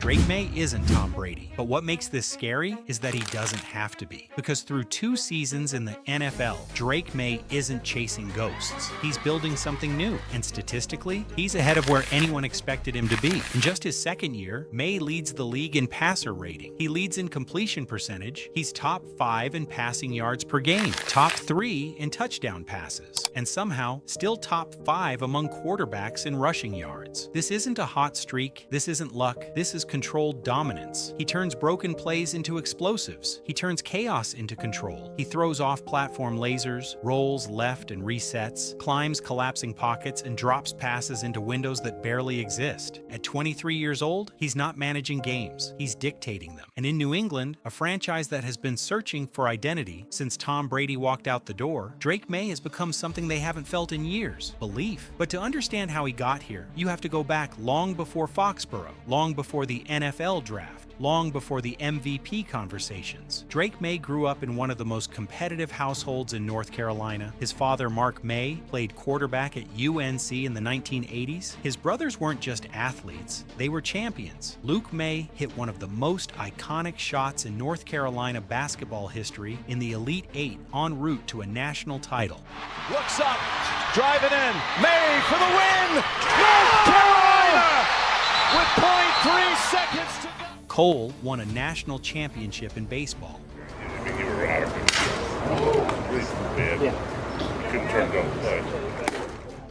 Drake May isn't Tom Brady, but what makes this scary is that he doesn't have to be. Because through 2 seasons in the NFL, Drake May isn't chasing ghosts. He's building something new, and statistically, he's ahead of where anyone expected him to be. In just his second year, May leads the league in passer rating. He leads in completion percentage. He's top 5 in passing yards per game, top 3 in touchdown passes, and somehow still top 5 among quarterbacks in rushing yards. This isn't a hot streak. This isn't luck. This is controlled dominance. He turns broken plays into explosives. He turns chaos into control. He throws off-platform lasers, rolls left and resets, climbs collapsing pockets, and drops passes into windows that barely exist. At 23 years old, he's not managing games. He's dictating them. And in New England, a franchise that has been searching for identity since Tom Brady walked out the door, Drake May has become something they haven't felt in years: belief. But to understand how he got here, you have to go back long before Foxborough, long before the NFL draft, long before the MVP conversations. Drake May grew up in one of the most competitive households in North Carolina. His father, Mark May, played quarterback at UNC in the 1980s. His brothers weren't just athletes, they were champions. Luke May hit one of the most iconic shots in North Carolina basketball history in the Elite Eight en route to a national title. Looks up, driving in, May for the win! North Carolina with .3 seconds to go. Cole won a national championship in baseball. You were out of control. You couldn't turn down the play.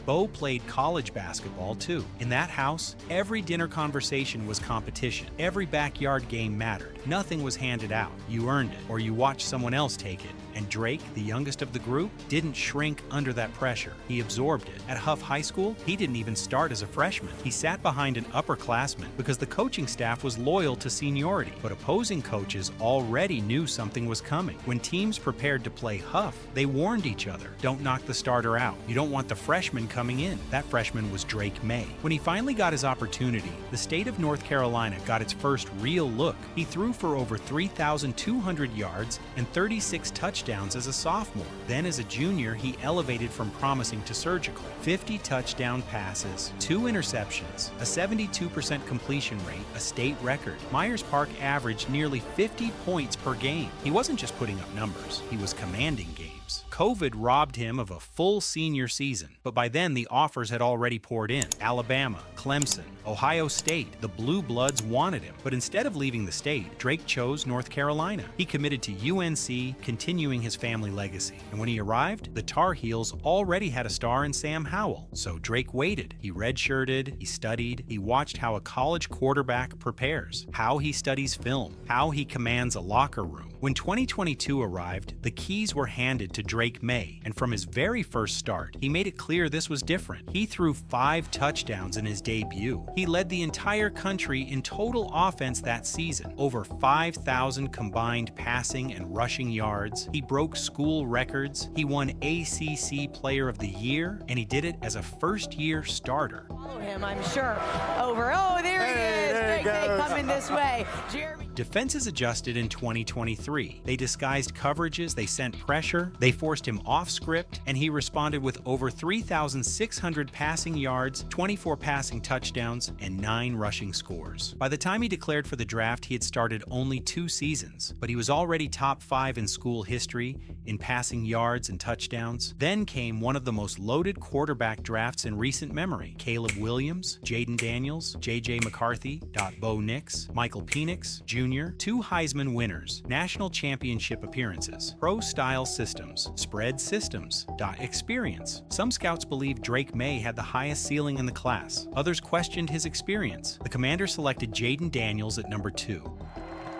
Bo played college basketball too. In that house, every dinner conversation was competition. Every backyard game mattered. Nothing was handed out. You earned it, or you watched someone else take it. And Drake, the youngest of the group, didn't shrink under that pressure. He absorbed it. At Huff High School, he didn't even start as a freshman. He sat behind an upperclassman because the coaching staff was loyal to seniority. But opposing coaches already knew something was coming. When teams prepared to play Huff, they warned each other: don't knock the starter out. You don't want the freshman coming in. That freshman was Drake May. When he finally got his opportunity, the state of North Carolina got its first real look. He threw for over 3,200 yards and 36 touchdowns as a sophomore. Then as a junior, he elevated from promising to surgical. 50 touchdown passes, 2 interceptions, a 72% completion rate, a state record. Myers Park averaged nearly 50 points per game. He wasn't just putting up numbers, he was commanding games. COVID robbed him of a full senior season, but by then the offers had already poured in. Alabama, Clemson, Ohio State, the Blue Bloods wanted him. But instead of leaving the state, Drake chose North Carolina. He committed to UNC, continuing his family legacy. And when he arrived, the Tar Heels already had a star in Sam Howell. So Drake waited. He redshirted, he studied, he watched how a college quarterback prepares, how he studies film, how he commands a locker room. When 2022 arrived, the keys were handed to Drake May, and from his very first start, he made it clear this was different. He threw 5 touchdowns in his debut. He led the entire country in total offense that season, over 5,000 combined passing and rushing yards. He broke school records. He won ACC Player of the Year, and he did it as a first-year starter. Follow him, I'm sure. Over. Oh, there he is. Drake May coming this way. Jeremy. Defenses adjusted in 2023. They disguised coverages, they sent pressure, they forced him off script, and he responded with over 3,600 passing yards, 24 passing touchdowns, and 9 rushing scores. By the time he declared for the draft, he had started only 2 seasons, but he was already top 5 in school history in passing yards and touchdowns. Then came one of the most loaded quarterback drafts in recent memory. Caleb Williams, Jaden Daniels, J.J. McCarthy, Bo Nix, Michael Penix Jr., 2 Heisman winners, national championship appearances, pro-style systems, spread systems, experience. Some scouts believe Drake May had the highest ceiling in the class. Others questioned his experience. The Commanders selected Jaden Daniels at number 2.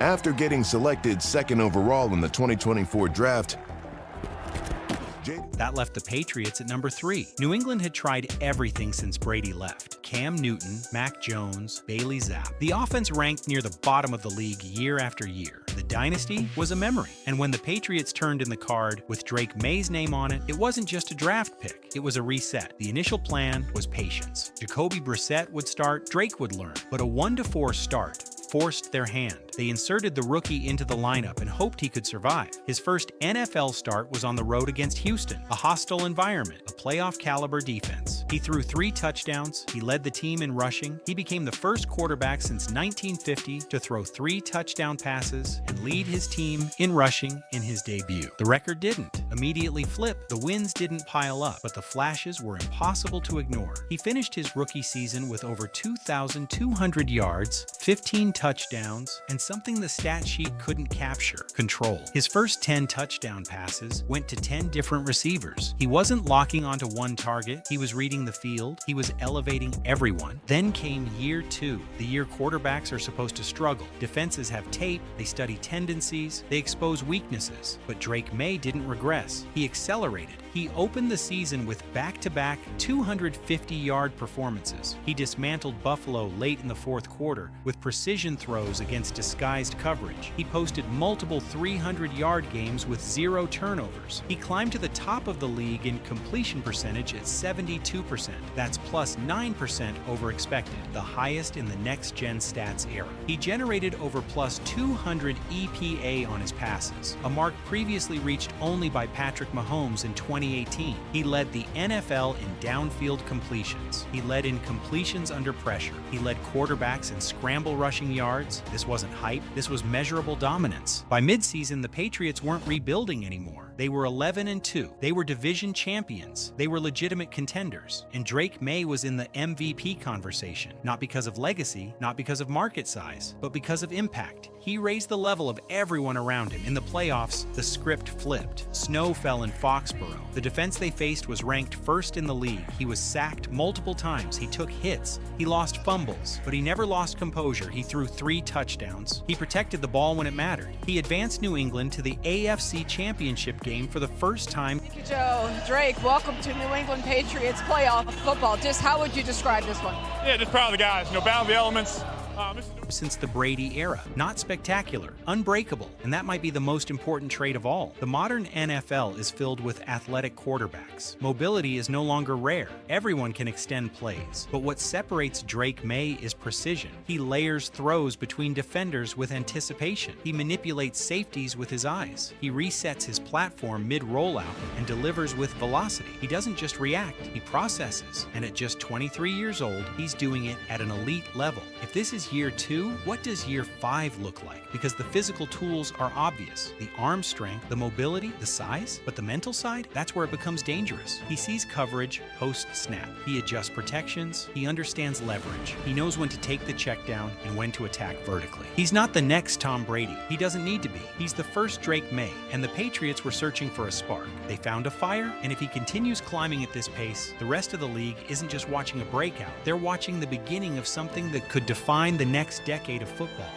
After getting selected 2nd overall in the 2024 draft, that left the Patriots at number 3. New England had tried everything since Brady left. Cam Newton, Mac Jones, Bailey Zapp. The offense ranked near the bottom of the league year after year. The dynasty was a memory. And when the Patriots turned in the card with Drake May's name on it, it wasn't just a draft pick. It was a reset. The initial plan was patience. Jacoby Brissett would start, Drake would learn. But a 1-4 start forced their hand. planned. They inserted the rookie into the lineup and hoped he could survive. His first NFL start was on the road against Houston, a hostile environment, a playoff-caliber defense. He threw 3 touchdowns, he led the team in rushing, he became the first quarterback since 1950 to throw 3 touchdown passes and lead his team in rushing in his debut. The record didn't immediately flip, the wins didn't pile up, but the flashes were impossible to ignore. He finished his rookie season with over 2,200 yards, 15 touchdowns, and something the stat sheet couldn't capture: control. His first 10 touchdown passes went to 10 different receivers. He wasn't locking onto one target, he was reading the field, he was elevating everyone. Then came year 2, the year quarterbacks are supposed to struggle. Defenses have tape, they study tendencies, they expose weaknesses. But Drake May didn't regress. He accelerated. He opened the season with back-to-back 250-yard performances. He dismantled Buffalo late in the fourth quarter with precision throws against disguised coverage. He posted multiple 300-yard games with 0 turnovers. He climbed to the top of the league in completion percentage at 72%. That's plus 9% over expected, the highest in the next-gen stats era. He generated over plus 200 EPA on his passes, a mark previously reached only by Patrick Mahomes in 2018. He led the NFL in downfield completions. He led in completions under pressure. He led quarterbacks in scramble rushing yards. This wasn't hype, this was measurable dominance. By midseason, the Patriots weren't rebuilding anymore. They were 11-2. They were division champions. They were legitimate contenders. And Drake May was in the MVP conversation, not because of legacy, not because of market size, but because of impact. He raised the level of everyone around him. In the playoffs, the script flipped. Snow fell in Foxborough. The defense they faced was ranked first in the league. He was sacked multiple times. He took hits. He lost fumbles, but he never lost composure. He threw 3 touchdowns. He protected the ball when it mattered. He advanced New England to the AFC Championship game for the first time. Thank you, Joe. Drake, welcome to New England Patriots playoff football. Just how would you describe this one? Yeah, just proud of the guys. Battle of the elements. Since the Brady era. Not spectacular, unbreakable, and that might be the most important trait of all. The modern NFL is filled with athletic quarterbacks. Mobility is no longer rare. Everyone can extend plays. But what separates Drake May is precision. He layers throws between defenders with anticipation. He manipulates safeties with his eyes. He resets his platform mid-rollout and delivers with velocity. He doesn't just react, he processes. And at just 23 years old, he's doing it at an elite level. If this is year 2, what does year 5 look like? Because the physical tools are obvious. The arm strength, the mobility, the size, but the mental side, that's where it becomes dangerous. He sees coverage post-snap. He adjusts protections. He understands leverage. He knows when to take the check down and when to attack vertically. He's not the next Tom Brady. He doesn't need to be. He's the first Drake May, and the Patriots were searching for a spark. They found a fire, and if he continues climbing at this pace, the rest of the league isn't just watching a breakout. They're watching the beginning of something that could define the next decade of football.